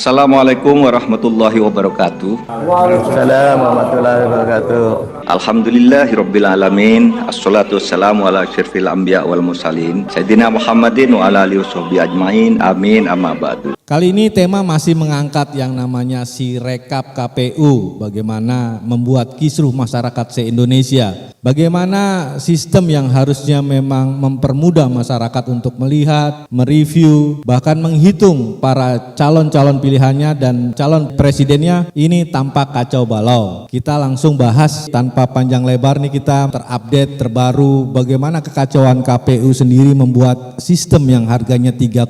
Assalamualaikum warahmatullahi wabarakatuh. Waalaikumsalam warahmatullahi wabarakatuh. Alhamdulillahirabbil alamin. Assalatu wassalamu ala asyrafil anbiya wal mursalin Sayyidina Muhammadin wa ala alihi washabihi ajmain. Amin amma ba'du. Kali ini tema masih mengangkat yang namanya Sirekap KPU, bagaimana membuat kisruh masyarakat se-Indonesia. Bagaimana sistem yang harusnya memang mempermudah masyarakat untuk melihat, mereview, bahkan menghitung para calon-calon pilihannya dan calon presidennya ini tampak kacau balau. Kita langsung bahas tanpa panjang lebar nih, kita terupdate terbaru bagaimana kekacauan KPU sendiri membuat sistem yang harganya 3,5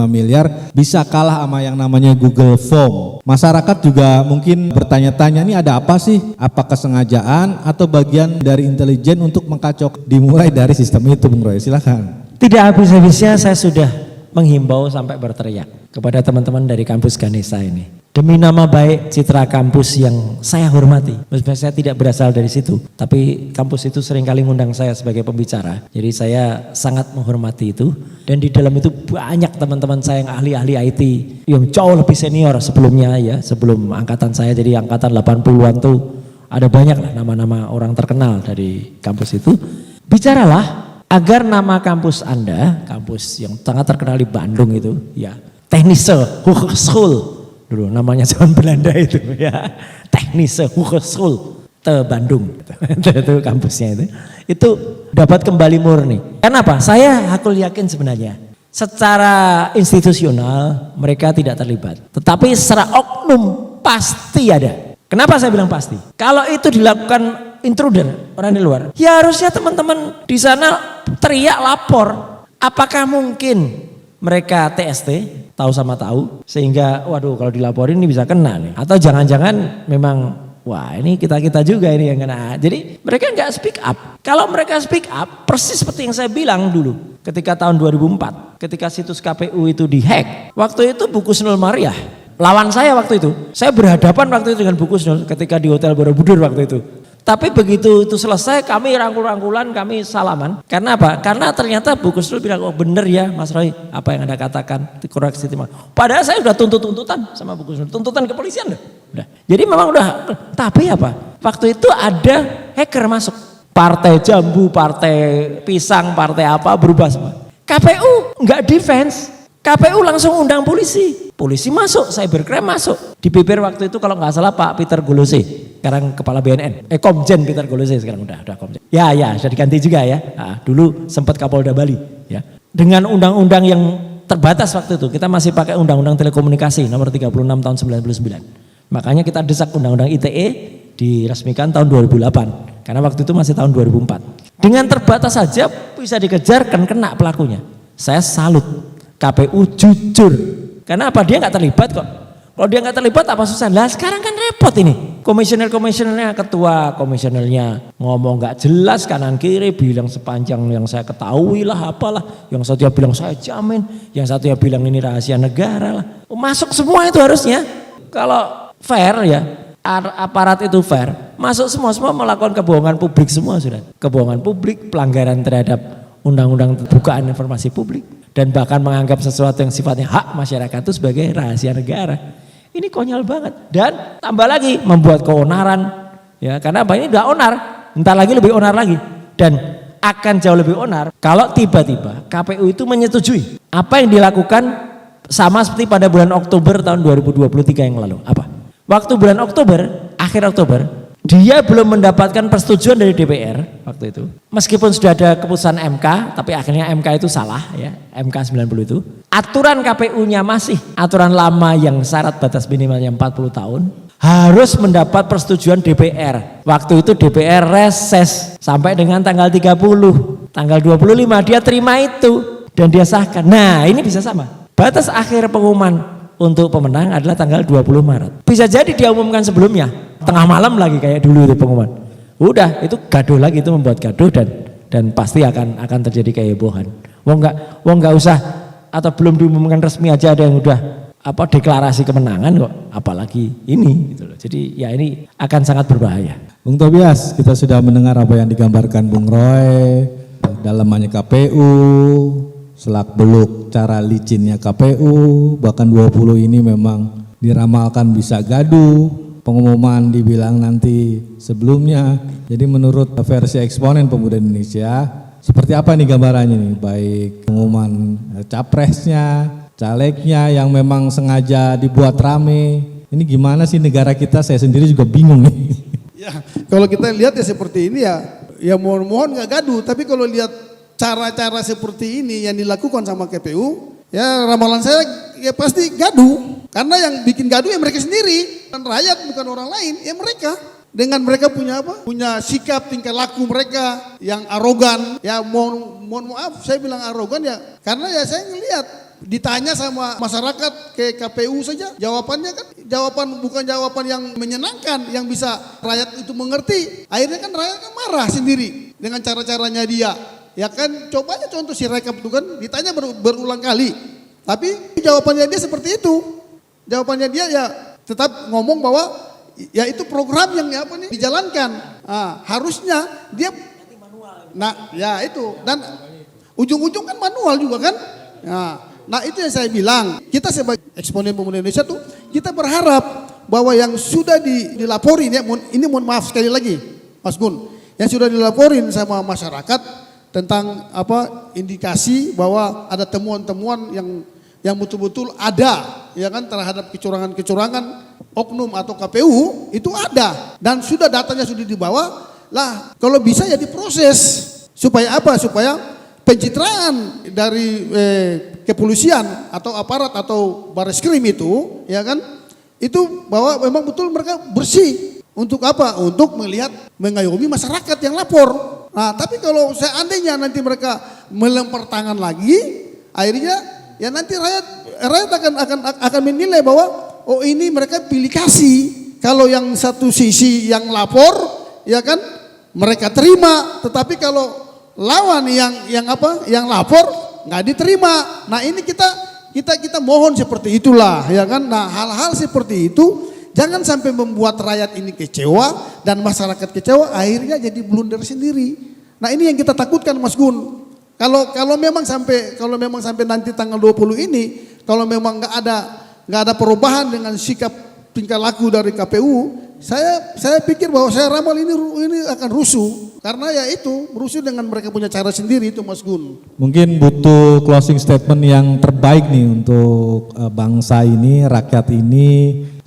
miliar bisa kalah sama yang namanya Google Form. Masyarakat juga mungkin bertanya-tanya, ini ada apa sih? Apa kesengajaan atau bagian dari intelijen untuk mengkacau? Dimulai dari sistem itu, Bung Roy, silakan. Tidak habis-habisnya saya sudah menghimbau sampai berteriak kepada teman-teman dari kampus Ganesha ini. Demi nama baik citra kampus yang saya hormati, meskipun saya tidak berasal dari situ, tapi kampus itu seringkali ngundang saya sebagai pembicara. Jadi saya sangat menghormati itu, dan di dalam itu banyak teman-teman saya yang ahli-ahli IT yang jauh lebih senior sebelumnya ya, sebelum angkatan saya, jadi angkatan 80-an tuh ada banyak lah nama-nama orang terkenal dari kampus itu. Bicaralah agar nama kampus Anda, kampus yang sangat terkenal di Bandung itu ya, Technische Hogeschool. Dulu namanya zaman Belanda itu ya, Technische Hogeschool te Bandung itu kampusnya itu dapat kembali murni. Kenapa? Aku yakin sebenarnya secara institusional mereka tidak terlibat, tetapi secara oknum pasti ada. Kenapa saya bilang pasti? Kalau itu dilakukan intruder, orang di luar, ya harusnya teman-teman di sana teriak lapor. Apakah mungkin mereka TST, tahu sama tahu, sehingga waduh kalau dilaporin ini bisa kena nih. Atau jangan-jangan memang wah ini kita-kita juga ini yang kena. Jadi mereka nggak speak up. Kalau mereka speak up, persis seperti yang saya bilang dulu ketika tahun 2004, ketika situs KPU itu dihack. Waktu itu Bu Kusnul Mariah, lawan saya waktu itu. Saya berhadapan waktu itu dengan Bu Kusnul ketika di Hotel Borobudur waktu itu. Tapi begitu itu selesai kami rangkul-rangkulan, kami salaman. Karena apa? Karena ternyata Bu Kusnul bilang, oh bener ya Mas Roy apa yang Anda katakan, koreksi timah. Padahal saya sudah tuntutan sama Bu Kusnul, tuntutan kepolisian loh. Udah. Jadi memang udah, tapi apa? Waktu itu ada hacker masuk. Partai Jambu, partai Pisang, partai apa berubah semua. KPU nggak defense. KPU langsung undang polisi. Polisi masuk, cybercrime masuk. Di bibir waktu itu kalau nggak salah Pak Peter Golose, sekarang kepala BNN. Komjen Peter Golose sekarang udah Komjen. Ya sudah diganti juga ya. Nah, dulu sempat Kapolda Bali ya. Dengan undang-undang yang terbatas waktu itu, kita masih pakai undang-undang telekomunikasi nomor 36 tahun 99. Makanya kita desak undang-undang ITE diresmikan tahun 2008. Karena waktu itu masih tahun 2004. Dengan terbatas saja bisa dikejar kan kena pelakunya. Saya salut. KPU jujur, karena apa? Dia nggak terlibat kok. Kalau dia nggak terlibat apa susah? Lah sekarang kan repot ini. Komisionernya, ketua komisionernya ngomong nggak jelas kanan kiri, bilang sepanjang yang saya ketahui lah apalah. Yang satu bilang saya jamin, yang satu bilang ini rahasia negara lah. Masuk semua itu harusnya. Kalau fair ya, aparat itu fair, masuk semua melakukan kebohongan publik semua sudah. Kebohongan publik, pelanggaran terhadap undang-undang terbukaan informasi publik. Dan bahkan menganggap sesuatu yang sifatnya hak masyarakat itu sebagai rahasia negara. Ini konyol banget. Dan tambah lagi membuat keonaran. Ya, karena apa? Ini udah onar. Entar lagi lebih onar lagi. Dan akan jauh lebih onar kalau tiba-tiba KPU itu menyetujui apa yang dilakukan sama seperti pada bulan Oktober tahun 2023 yang lalu. Apa? Waktu bulan Oktober, akhir Oktober, dia belum mendapatkan persetujuan dari DPR waktu itu. Meskipun sudah ada keputusan MK, tapi akhirnya MK itu salah ya, MK 90 itu. Aturan KPU-nya masih aturan lama yang syarat batas minimalnya 40 tahun. Harus mendapat persetujuan DPR. Waktu itu DPR reses sampai dengan tanggal 30. Tanggal 25 dia terima itu dan dia sahkan. Nah ini bisa sama. Batas akhir pengumuman untuk pemenang adalah tanggal 20 Maret. Bisa jadi dia umumkan sebelumnya. Tengah malam lagi kayak dulu itu pengumuman. Udah itu gaduh lagi, itu membuat gaduh dan pasti akan terjadi kehebohan. Wong nggak usah atau belum diumumkan resmi aja ada yang udah deklarasi kemenangan kok, apalagi ini gitu loh. Jadi ya ini akan sangat berbahaya. Bung Tobias, kita sudah mendengar apa yang digambarkan Bung Roy, dalamannya KPU, selak beluk cara licinnya KPU, bahkan 20 ini memang diramalkan bisa gaduh, pengumuman dibilang nanti sebelumnya. Jadi menurut versi eksponen pemuda Indonesia, seperti apa nih gambarannya nih, baik pengumuman capresnya, calegnya yang memang sengaja dibuat rame. Ini gimana sih negara kita, saya sendiri juga bingung nih. Ya, kalau kita lihat ya seperti ini ya mohon nggak gaduh. Tapi kalau lihat cara-cara seperti ini yang dilakukan sama KPU, ya ramalan saya ya pasti gaduh. Karena yang bikin gaduh ya mereka sendiri, dan rakyat bukan orang lain, ya mereka. Dengan mereka punya apa? Punya sikap tingkah laku mereka yang arogan. Ya mohon maaf saya bilang arogan ya, karena ya saya ngelihat ditanya sama masyarakat ke KPU saja, jawabannya kan bukan jawaban yang menyenangkan, yang bisa rakyat itu mengerti. Akhirnya kan rakyat kan marah sendiri dengan cara-caranya dia. Ya kan, coba aja contoh si Rekap itu kan ditanya berulang kali, tapi jawabannya dia seperti itu. Jawabannya dia ya tetap ngomong bahwa ya itu program yang dijalankan. Harusnya dia, nah ya itu, dan ujung-ujung kan manual juga kan. Nah itu yang saya bilang, kita sebagai eksponen pemuda Indonesia tuh kita berharap bahwa yang sudah dilaporin ya, ini mohon maaf sekali lagi Mas Gun, yang sudah dilaporin sama masyarakat tentang indikasi bahwa ada temuan-temuan yang betul-betul ada ya kan terhadap kecurangan-kecurangan oknum atau KPU itu ada, dan sudah datanya sudah dibawa lah, kalau bisa ya diproses supaya apa? Supaya pencitraan dari kepolisian atau aparat atau Bareskrim itu ya kan, itu bahwa memang betul mereka bersih. Untuk apa? Untuk melihat mengayomi masyarakat yang lapor. Nah tapi kalau seandainya nanti mereka melempar tangan lagi, akhirnya ya nanti rakyat akan menilai bahwa oh ini mereka pilih kasih. Kalau yang satu sisi yang lapor ya kan mereka terima, tetapi kalau lawan yang lapor nggak diterima. Nah ini kita mohon seperti itulah ya kan. Nah hal-hal seperti itu jangan sampai membuat rakyat ini kecewa dan masyarakat kecewa, akhirnya jadi blunder sendiri. Nah ini yang kita takutkan Mas Gun. Kalau memang sampai nanti tanggal 20 ini, kalau memang nggak ada perubahan dengan sikap tingkah laku dari KPU, saya pikir bahwa saya ramal ini akan rusuh. Karena ya itu rusuh dengan mereka punya cara sendiri itu Mas Gun. Mungkin butuh closing statement yang terbaik nih untuk bangsa ini, rakyat ini.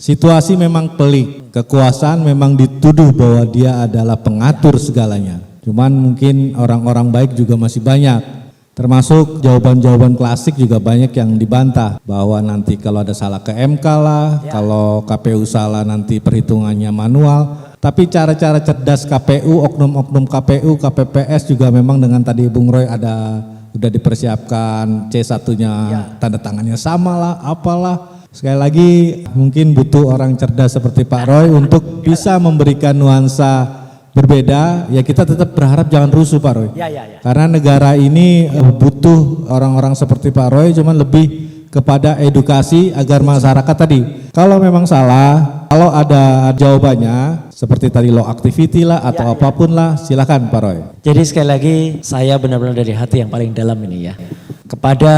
Situasi memang pelik, kekuasaan memang dituduh bahwa dia adalah pengatur segalanya. Cuman mungkin orang-orang baik juga masih banyak. Termasuk jawaban-jawaban klasik juga banyak yang dibantah, bahwa nanti kalau ada salah ke MK lah, kalau KPU salah nanti perhitungannya manual. Tapi cara-cara cerdas KPU, oknum-oknum KPU, KPPS juga memang dengan tadi Bung Roy udah dipersiapkan C1-nya tanda tangannya sama lah, apalah. Sekali lagi mungkin butuh orang cerdas seperti Pak Roy untuk bisa memberikan nuansa berbeda. Ya kita tetap berharap jangan rusuh Pak Roy. Karena negara ini butuh orang-orang seperti Pak Roy, cuman lebih kepada edukasi agar masyarakat tadi, kalau memang salah, kalau ada jawabannya seperti tadi low activity lah atau apapun lah, silakan Pak Roy. Jadi sekali lagi saya benar-benar dari hati yang paling dalam ini ya, kepada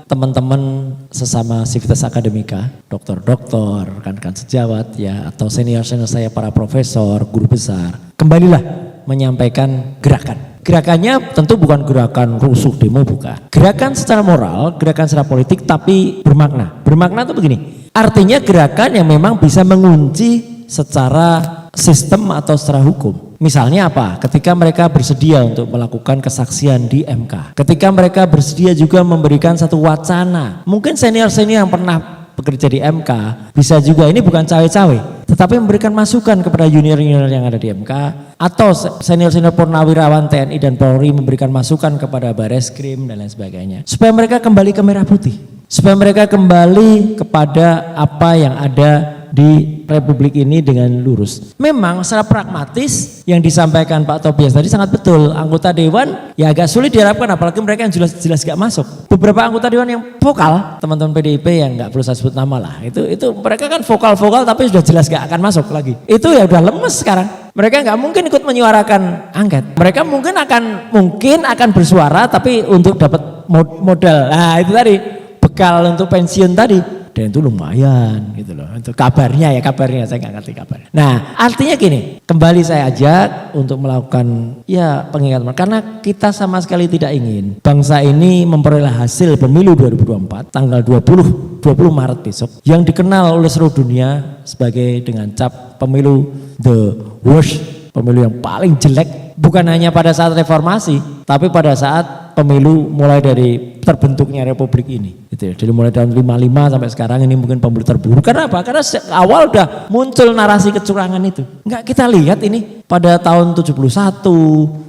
teman-teman sesama Civitas Akademika, dokter-dokter, rekan-rekan sejawat ya, atau senior-senior saya para profesor, guru besar, kembalilah menyampaikan gerakan. Gerakannya tentu bukan gerakan rusuh demo, bukan. Gerakan secara moral, gerakan secara politik, tapi bermakna. Bermakna itu begini, artinya gerakan yang memang bisa mengunci secara sistem atau secara hukum. Misalnya apa? Ketika mereka bersedia untuk melakukan kesaksian di MK. Ketika mereka bersedia juga memberikan satu wacana. Mungkin senior-senior yang pernah bekerja di MK bisa juga, ini bukan cawe-cawe, tetapi memberikan masukan kepada junior-junior yang ada di MK, atau senior-senior purnawirawan TNI dan Polri memberikan masukan kepada Bareskrim dan lain sebagainya, supaya mereka kembali ke merah putih, supaya mereka kembali kepada apa yang ada di Republik ini dengan lurus. Memang secara pragmatis yang disampaikan Pak Tobias tadi sangat betul. Anggota Dewan ya agak sulit diharapkan, apalagi mereka yang jelas-jelas gak masuk. Beberapa anggota Dewan yang vokal, teman-teman PDIP yang gak perlu saya sebut nama lah, itu mereka kan vokal-vokal tapi sudah jelas gak akan masuk lagi. Itu ya udah lemes sekarang. Mereka nggak mungkin ikut menyuarakan angket. Mereka mungkin akan bersuara tapi untuk dapat modal. Nah itu tadi bekal untuk pensiun tadi. Dan itu lumayan gitu loh. Itu kabarnya saya nggak ngerti kabar. Nah artinya gini, kembali saya ajak untuk melakukan ya pengingatan. Karena kita sama sekali tidak ingin bangsa ini memperoleh hasil pemilu 2024 tanggal 20 Maret besok yang dikenal oleh seluruh dunia sebagai dengan cap pemilu the worst, pemilu yang paling jelek, bukan hanya pada saat reformasi tapi pada saat pemilu mulai dari terbentuknya republik ini gitu ya. Jadi mulai tahun 55 sampai sekarang ini mungkin pemilu terburuk. Kenapa? Karena awal udah muncul narasi kecurangan itu. Enggak kita lihat ini pada tahun 71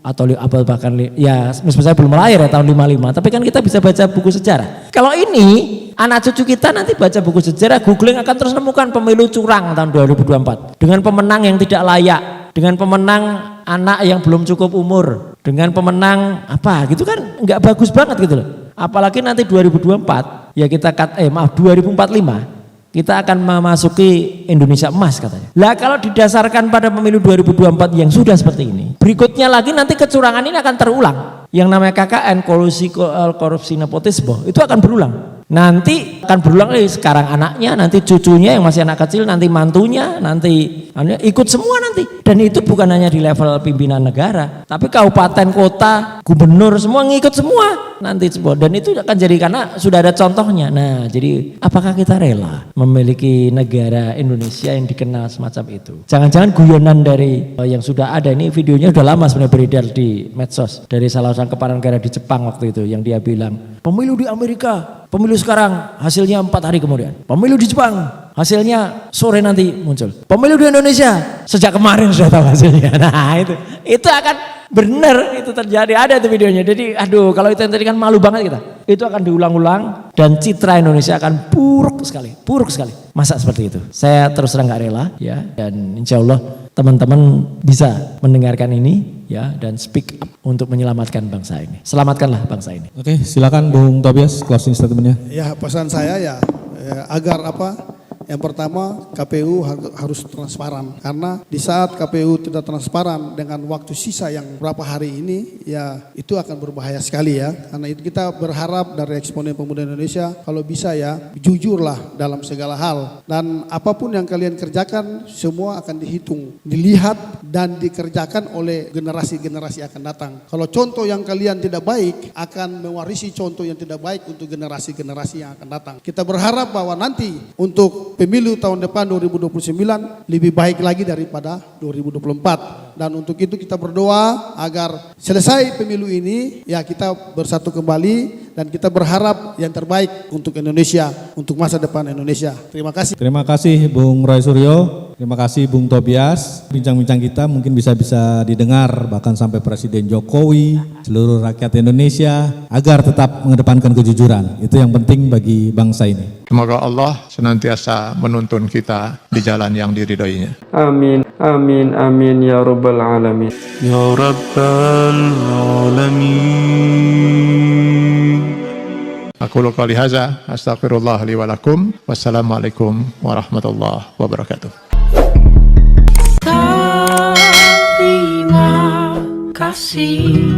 atau bahkan ya meskipun saya belum lahir ya tahun 55, tapi kan kita bisa baca buku sejarah. Kalau ini anak cucu kita nanti baca buku sejarah, googling akan terus nemukan pemilu curang tahun 2024 dengan pemenang yang tidak layak, dengan pemenang anak yang belum cukup umur, dengan pemenang apa gitu kan nggak bagus banget gitu loh. Apalagi nanti 2024 ya 2045 kita akan memasuki Indonesia emas katanya. Lah kalau didasarkan pada pemilu 2024 yang sudah seperti ini, berikutnya lagi nanti kecurangan ini akan terulang. Yang namanya KKN, korupsi nepotisme itu akan berulang. Nanti akan berulang lagi, sekarang anaknya, nanti cucunya yang masih anak kecil, nanti mantunya, nanti ikut semua nanti. Dan itu bukan hanya di level pimpinan negara, tapi kabupaten, kota, gubernur semua ngikut semua nanti semua. Dan itu akan jadi karena sudah ada contohnya. Nah, jadi apakah kita rela memiliki negara Indonesia yang dikenal semacam itu? Jangan-jangan guyonan dari yang sudah ada, ini videonya sudah lama sebenarnya beredar di medsos dari salah satu kepala negara di Jepang waktu itu yang dia bilang pemilu di Amerika, pemilu sekarang hasilnya 4 hari kemudian, pemilu di Jepang hasilnya sore nanti muncul, pemilu di Indonesia sejak kemarin sudah tahu hasilnya. Nah itu akan benar itu terjadi, ada itu videonya. Jadi aduh kalau itu yang tadi kan malu banget kita. Itu akan diulang-ulang dan citra Indonesia akan buruk sekali. Masa seperti itu? Saya terus terang gak rela ya, dan insya Allah teman-teman bisa mendengarkan ini ya dan speak up untuk menyelamatkan bangsa ini. Selamatkanlah bangsa ini. Oke, silakan Bung Tobias closing statementnya. Ya pesan saya ya agar apa? Yang pertama KPU harus transparan, karena di saat KPU tidak transparan dengan waktu sisa yang berapa hari ini ya itu akan berbahaya sekali ya. Karena itu kita berharap dari Eksponen Pemuda Indonesia kalau bisa ya jujurlah dalam segala hal, dan apapun yang kalian kerjakan semua akan dihitung, dilihat dan dikerjakan oleh generasi-generasi akan datang. Kalau contoh yang kalian tidak baik akan mewarisi contoh yang tidak baik untuk generasi-generasi yang akan datang. Kita berharap bahwa nanti untuk pemilu tahun depan 2029 lebih baik lagi daripada 2024. Dan untuk itu kita berdoa agar selesai pemilu ini ya kita bersatu kembali dan kita berharap yang terbaik untuk Indonesia, untuk masa depan Indonesia. Terima kasih. Terima kasih Bung Roy Suryo, terima kasih Bung Tobias. Bincang-bincang kita mungkin bisa didengar bahkan sampai Presiden Jokowi, seluruh rakyat Indonesia agar tetap mengedepankan kejujuran. Itu yang penting bagi bangsa ini. Semoga Allah senantiasa menuntun kita di jalan yang diridhoinya. Amin, amin, amin ya rabbal alamin. Ya rabbal alamin. Aku qouli hadza, astaghfirullah li wa lakum. Wassalamualaikum warahmatullahi wabarakatuh. Terima kasih.